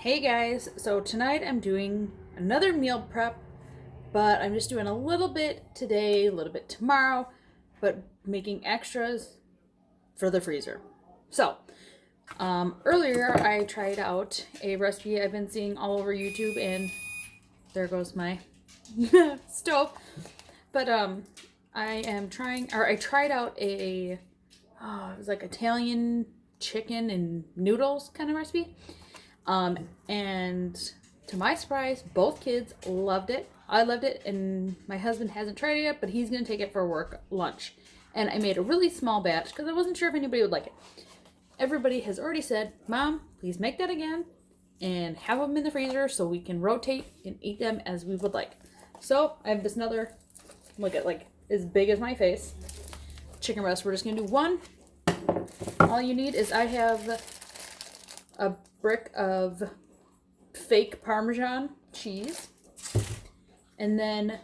Hey guys, so tonight I'm doing another meal prep, but I'm just doing a little bit today, a little bit tomorrow, but making extras for the freezer. So, earlier I tried out a recipe I've been seeing all over YouTube, and there goes my stove. But I tried out it was like Italian chicken and noodles kind of recipe. And to my surprise, both kids loved it. I loved it, and my husband hasn't tried it yet, but he's going to take it for work lunch. And I made a really small batch because I wasn't sure if anybody would like it. Everybody has already said, Mom, please make that again and have them in the freezer so we can rotate and eat them as we would like. So I have this another, look at like as big as my face, chicken breast. We're just going to do one. All you need is I have a brick of fake Parmesan cheese, and then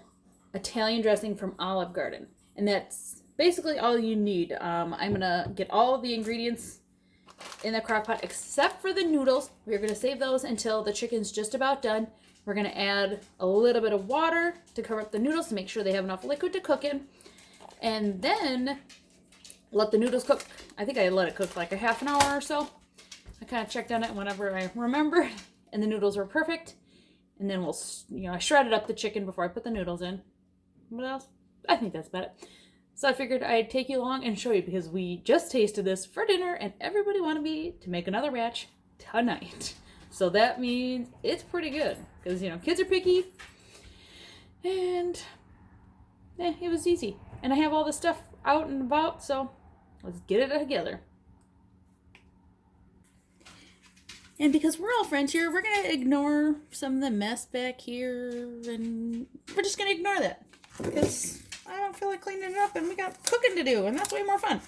Italian dressing from Olive Garden. And that's basically all you need. I'm going to get all of the ingredients in the crock pot except for the noodles. We're going to save those until the chicken's just about done. We're going to add a little bit of water to cover up the noodles to make sure they have enough liquid to cook in. And then let the noodles cook. I think I let it cook like a half an hour or so. I kind of checked on it whenever I remember, and the noodles were perfect. And then I shredded up the chicken before I put the noodles in. What else? I think that's about it. So I figured I'd take you along and show you because we just tasted this for dinner, and everybody wanted me to make another batch tonight. So that means it's pretty good because, kids are picky, and it was easy. And I have all this stuff out and about, so let's get it together. And because we're all friends here, we're going to ignore some of the mess back here, and we're just going to ignore that. Because I don't feel like cleaning it up, and we got cooking to do, and that's way more fun.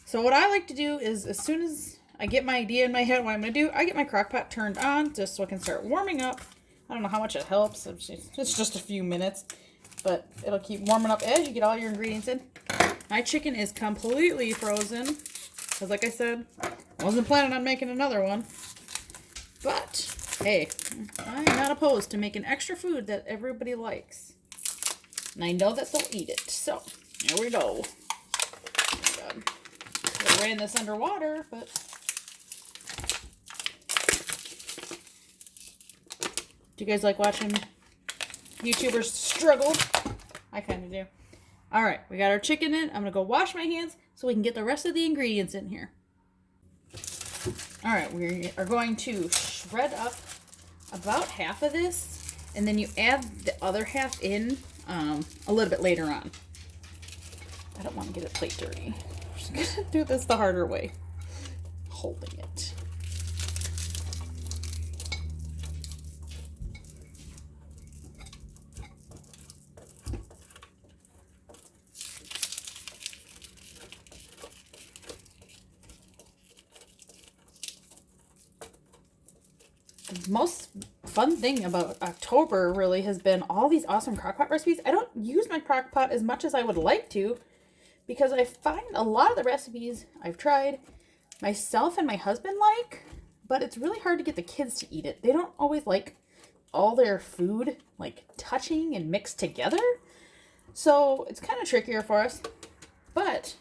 So what I like to do is, as soon as I get my idea in my head what I'm going to do, I get my crock pot turned on, just so I can start warming up. I don't know how much it helps. It's just a few minutes, but it'll keep warming up as you get all your ingredients in. My chicken is completely frozen, because like I said, I wasn't planning on making another one. But, hey, I'm not opposed to making extra food that everybody likes. And I know that they'll eat it. So, here we go. I ran this underwater, but do you guys like watching YouTubers struggle? I kind of do. Alright, we got our chicken in. I'm going to go wash my hands so we can get the rest of the ingredients in here. Alright, we are going to shred up about half of this, and then you add the other half in a little bit later on. I don't want to get a plate dirty. I'm just going to do this the harder way. Holding it. The most fun thing about October really has been all these awesome crockpot recipes. I don't use my crockpot as much as I would like to because I find a lot of the recipes I've tried myself and my husband like, but it's really hard to get the kids to eat it. They don't always like all their food like touching and mixed together. So it's kind of trickier for us. But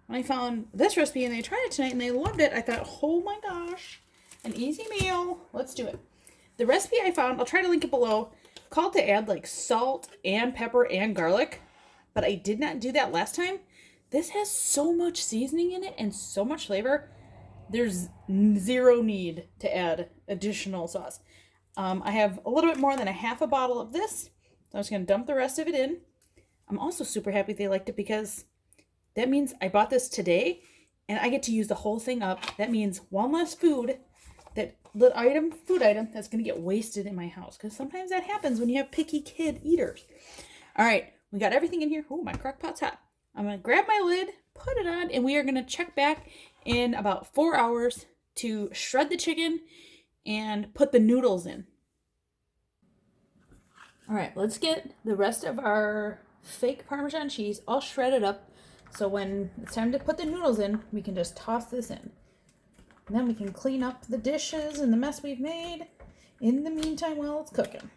when I found this recipe and they tried it tonight and they loved it, I thought, oh my gosh, an easy meal. Let's do it. The recipe I found, I'll try to link it below, called to add like salt and pepper and garlic, but I did not do that last time. This has so much seasoning in it and so much flavor. There's zero need to add additional sauce. I have a little bit more than a half a bottle of this. So I'm just going to dump the rest of it in. I'm also super happy they liked it because that means I bought this today and I get to use the whole thing up. That means one less food food item that's going to get wasted in my house. Because sometimes that happens when you have picky kid eaters. All right, we got everything in here. Oh, my crock pot's hot. I'm going to grab my lid, put it on, and we are going to check back in about 4 hours to shred the chicken and put the noodles in. All right, let's get the rest of our fake Parmesan cheese all shredded up. So when it's time to put the noodles in, we can just toss this in. And then we can clean up the dishes and the mess we've made in the meantime while it's cooking.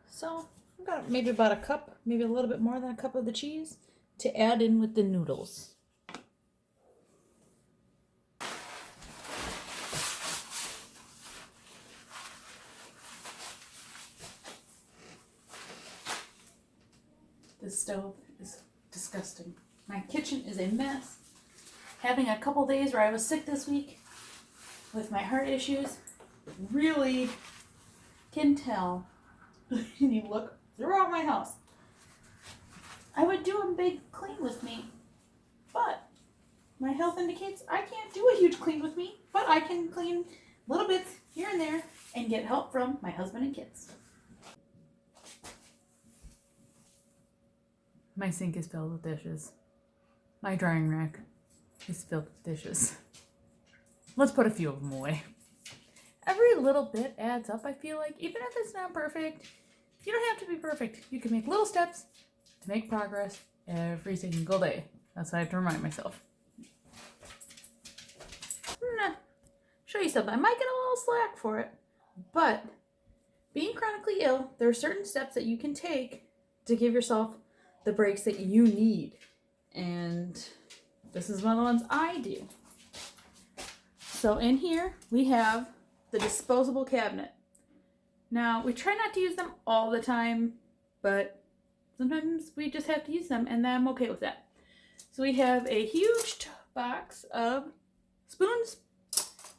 So I've got maybe about a cup, maybe a little bit more than a cup of the cheese to add in with the noodles. This stove is disgusting. My kitchen is a mess. Having a couple days where I was sick this week with my heart issues really can tell. And you look throughout my house. I would do a big clean with me, but my health indicates I can't do a huge clean with me, but I can clean little bits here and there and get help from my husband and kids. My sink is filled with dishes. My drying rack is filled with dishes. Let's put a few of them away. Every little bit adds up, I feel like. Even if it's not perfect, you don't have to be perfect. You can make little steps to make progress every single day. That's what I have to remind myself. I'm gonna show you something. I might get a little slack for it, but being chronically ill, there are certain steps that you can take to give yourself the breaks that you need. And this is one of the ones I do. So in here we have the disposable cabinet. Now we try not to use them all the time, but sometimes we just have to use them, and I'm okay with that. So we have a huge box of spoons,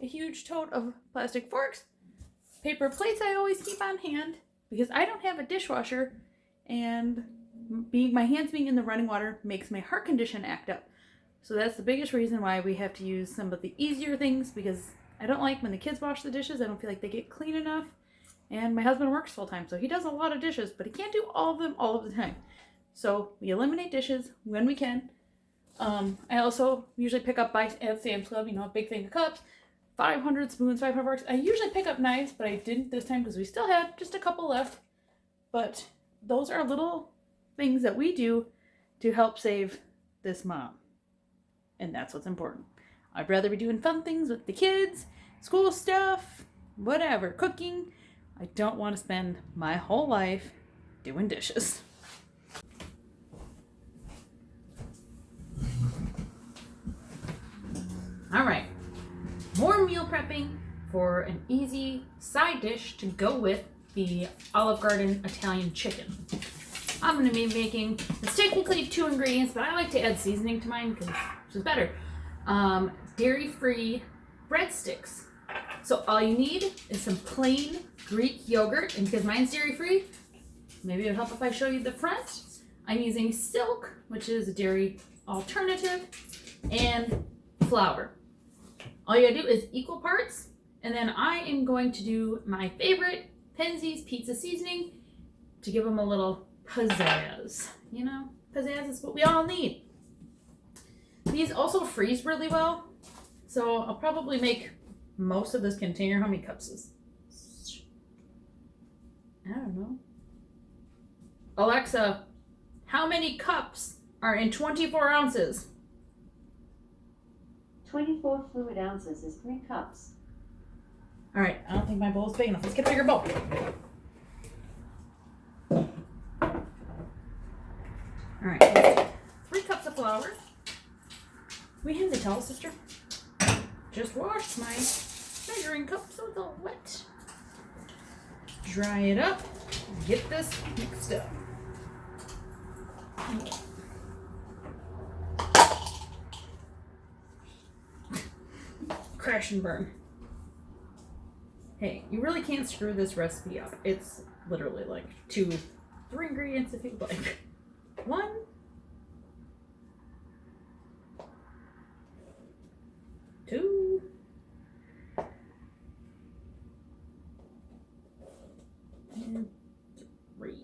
a huge tote of plastic forks, paper plates I always keep on hand because I don't have a dishwasher, and my hands being in the running water makes my heart condition act up. So that's the biggest reason why we have to use some of the easier things, because I don't like when the kids wash the dishes. I don't feel like they get clean enough. And my husband works full time, so he does a lot of dishes, but he can't do all of them all of the time. So we eliminate dishes when we can. I also usually pick up at Sam's Club, a big thing of cups, 500 spoons, 500 forks. I usually pick up knives, but I didn't this time because we still had just a couple left. But those are little things that we do to help save this mom. And that's what's important. I'd rather be doing fun things with the kids, school stuff, whatever, cooking. I don't want to spend my whole life doing dishes. All right, more meal prepping for an easy side dish to go with the Olive Garden Italian chicken. I'm going to be making, it's technically 2 ingredients, but I like to add seasoning to mine because it's better. Dairy-free breadsticks. So all you need is some plain Greek yogurt, and because mine's dairy-free, maybe it'll help if I show you the front. I'm using Silk, which is a dairy alternative, and flour. All you gotta do is equal parts, and then I am going to do my favorite Penzeys pizza seasoning to give them a little pizzazz. Pizzazz is what we all need. These also freeze really well, so I'll probably make most of this container. How many cups is? I don't know. Alexa, how many cups are in 24 ounces? 24 fluid ounces is 3 cups. All right, I don't think my bowl is big enough. Let's get a bigger bowl. All right, let's take 3 cups of flour. We have the towel, sister. Just washed my measuring cup so it's all wet. Dry it up. Get this mixed up. Crash and burn. Hey, you really can't screw this recipe up. It's literally like 2, 3 ingredients if you'd like. 1, 2, and 3.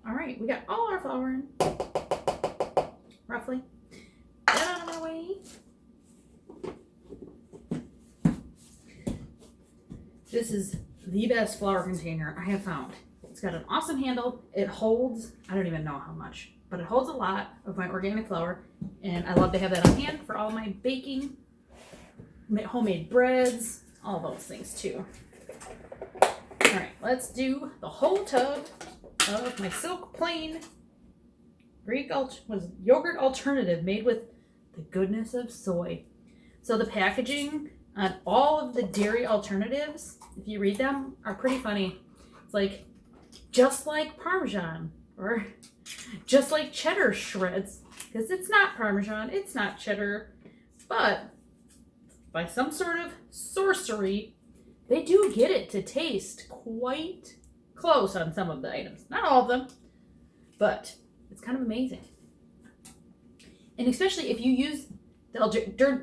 All right, we got all our flour in, roughly. Get out of my way. This is the best flour container I have found. It's got an awesome handle. It holds, I don't even know how much, but it holds a lot of my organic flour, and I love to have that on hand for all my baking, homemade breads, all those things too. All right, let's do the whole tub of my Silk Plain Greek yogurt alternative made with the goodness of soy. So the packaging on all of the dairy alternatives, if you read them, are pretty funny. It's like, just like Parmesan, or just like cheddar shreds, because it's not Parmesan, it's not cheddar, but by some sort of sorcery, they do get it to taste quite close on some of the items. Not all of them, but it's kind of amazing. And especially if you use the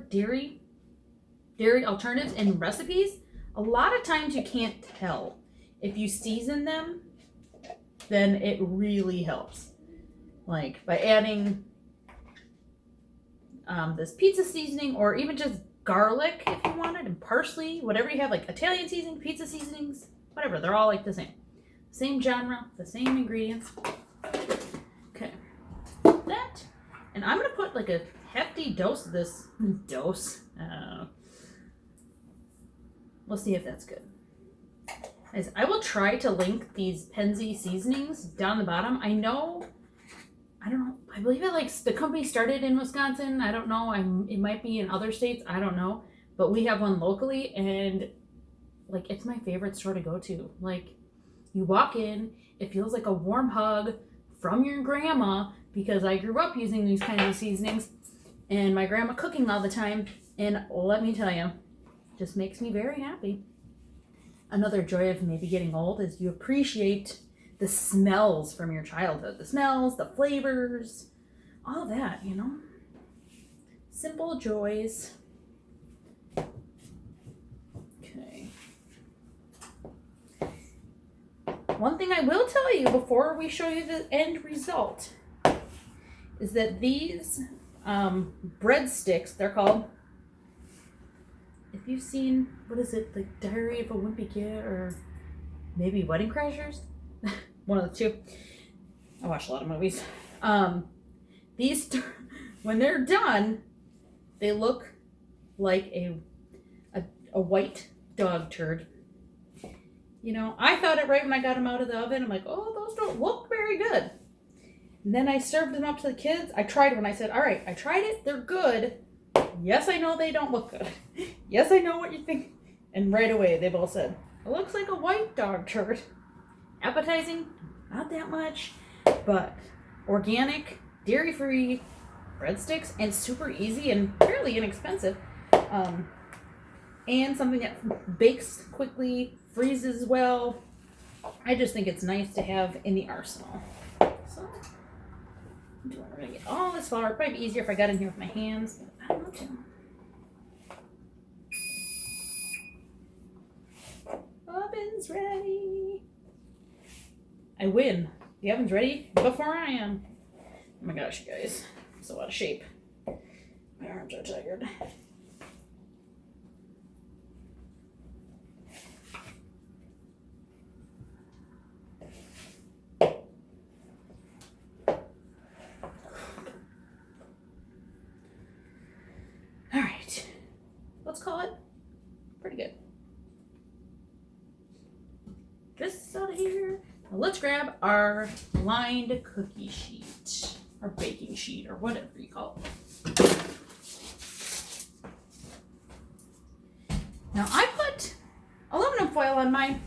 dairy alternatives in recipes, a lot of times you can't tell. If you season them, then it really helps. Like by adding this pizza seasoning, or even just garlic if you wanted, and parsley, whatever you have, like Italian seasoning, pizza seasonings, whatever, they're all like the same. Same genre, the same ingredients. Okay. That. And I'm going to put like a hefty dose of this. We'll see if that's good. I will try to link these Penzi seasonings down the bottom. I don't know. I believe the company started in Wisconsin. I don't know. It might be in other states. I don't know. But we have one locally, and like it's my favorite store to go to. Like you walk in, it feels like a warm hug from your grandma, because I grew up using these kinds of seasonings and my grandma cooking all the time. And let me tell you, just makes me very happy. Another joy of maybe getting old is you appreciate the smells from your childhood. The smells, the flavors, all that, you know? Simple joys. Okay. One thing I will tell you before we show you the end result is that these breadsticks, they're called, if you've seen, what is it, The Diary of a Wimpy Kid, or maybe Wedding Crashers? One of the two. I watch a lot of movies. These, when they're done, they look like a white dog turd. You know, I thought it right when I got them out of the oven. I'm like, oh, those don't look very good. And then I served them up to the kids. I tried one. I said, all right, I tried it. They're good. Yes, I know they don't look good. Yes, I know what you think. And right away, they both said, it looks like a white dog turd. Appetizing, not that much, but organic, dairy-free breadsticks, and super easy and fairly inexpensive. And something that bakes quickly, freezes well. I just think it's nice to have in the arsenal. So, we're going to get all this flour. It'd probably be easier if I got in here with my hands. I don't know too. Oven's ready. I win. The oven's ready before I am. Oh my gosh, you guys. I'm so out of shape. My arms are tired. Alright. Let's call it pretty good. This out of here. Now let's grab our lined cookie sheet, or baking sheet, or whatever you call it. Now I put aluminum foil on mine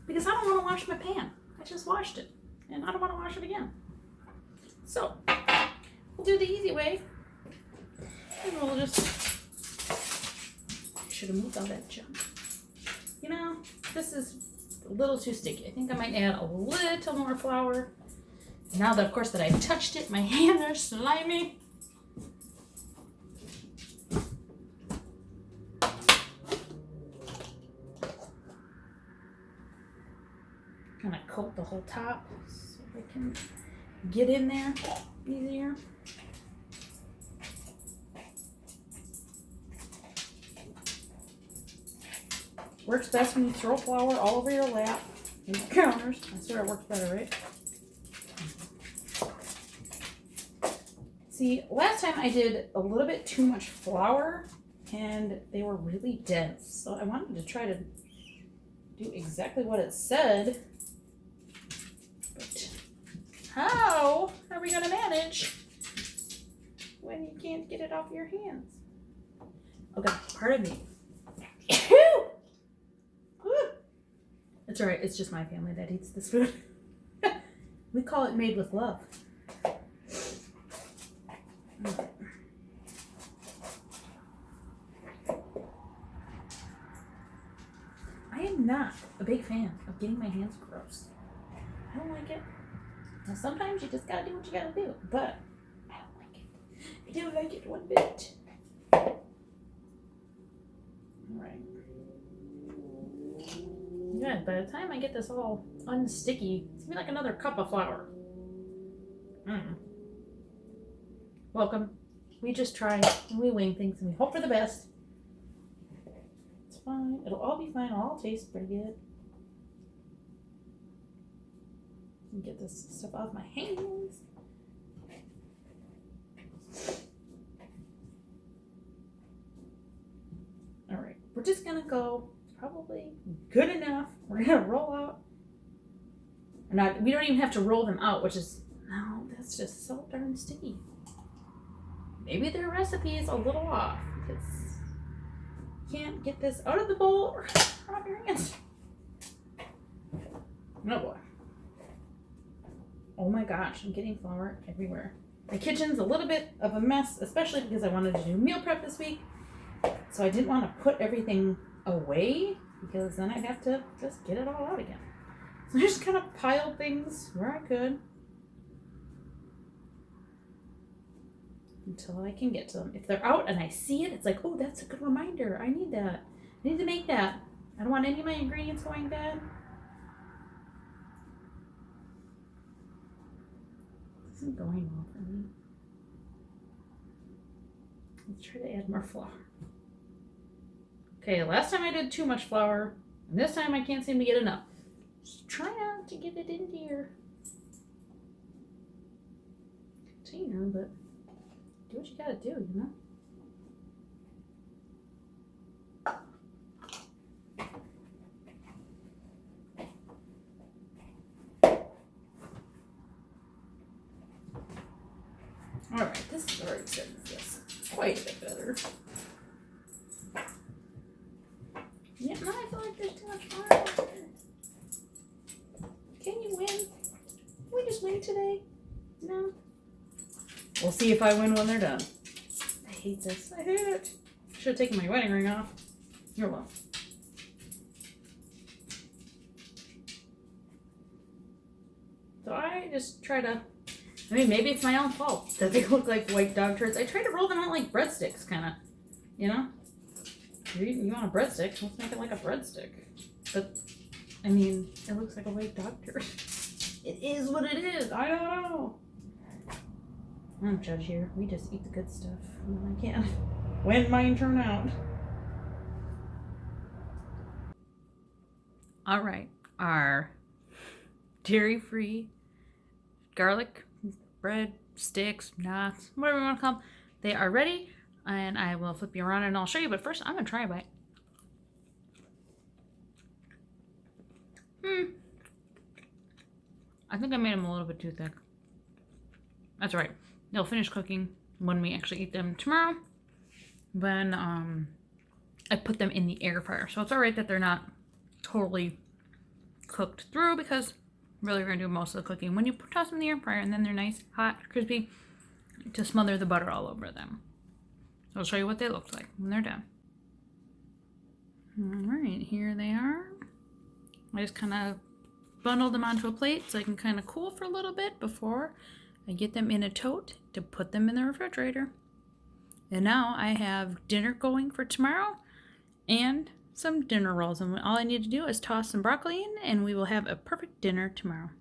because I don't want to wash my pan. I just washed it, and I don't want to wash it again. So we'll do the easy way, and we'll just, I should have moved all that junk. You know, this is a little too sticky. I think I might add a little more flour. Now that, of course, that I've touched it, my hands are slimy. Kind of coat the whole top so I can get in there easier. Works best when you throw flour all over your lap and your counters. That's where it works better, right? See, last time I did a little bit too much flour and they were really dense. So I wanted to try to do exactly what it said. But how are we gonna manage when you can't get it off your hands? Okay, pardon me. It's alright, it's just my family that eats this food. We call it made with love. Okay. I am not a big fan of getting my hands gross. I don't like it. Now sometimes you just gotta do what you gotta do, but I don't like it. I don't like it one bit. Alright. Good, by the time I get this all unsticky, it's gonna be like another cup of flour. Welcome. We just try and we wing things and we hope for the best. It's fine. It'll all be fine. It'll all taste pretty good. Get this stuff off my hands. Alright, we're just gonna go probably good enough. We're gonna roll out. We don't even have to roll them out, which is, no, that's just so darn sticky. Maybe their recipe is a little off because you can't get this out of the bowl or out of your hands. Oh boy. Oh my gosh, I'm getting flour everywhere. My kitchen's a little bit of a mess, especially because I wanted to do meal prep this week. So I didn't want to put everything away because then I'd have to just get it all out again. So I just kind of piled things where I could until I can get to them. If they're out and I see it, it's like, oh, that's a good reminder. I need that. I need to make that. I don't want any of my ingredients going bad. This isn't going well for me. Let's try to add more flour. Okay, last time I did too much flour, and this time I can't seem to get enough. Just try not to get it into your container, but do what you gotta do, you know? Alright, this is already setting this quite a bit better. Yeah, now I feel like there's too much flour. Can you win? Can we just win today? No? We'll see if I win when they're done. I hate this. I hate it. Should have taken my wedding ring off. You're welcome. So I just try to, I mean, maybe it's my own fault that they look like white dog turds. I try to roll them out like breadsticks, kind of, you know? You want a breadstick, let's make it like a breadstick. But, I mean, it looks like a white dog turd. It is what it is. I don't know. I don't judge here. We just eat the good stuff when I can. When mine turn out. All right, our dairy-free garlic bread sticks, knots, whatever you want to call them, they are ready. And I will flip you around and I'll show you. But first, I'm gonna try a bite. I think I made them a little bit too thick. That's all right. They'll finish cooking when we actually eat them tomorrow. When I put them in the air fryer. So it's all right that they're not totally cooked through because really we're gonna do most of the cooking when you toss them in the air fryer, and then they're nice, hot, crispy to smother the butter all over them. So I'll show you what they look like when they're done. All right, here they are. I just kind of bundled them onto a plate so I can kind of cool for a little bit before I get them in a tote to put them in the refrigerator. And now I have dinner going for tomorrow and some dinner rolls. And all I need to do is toss some broccoli in and we will have a perfect dinner tomorrow.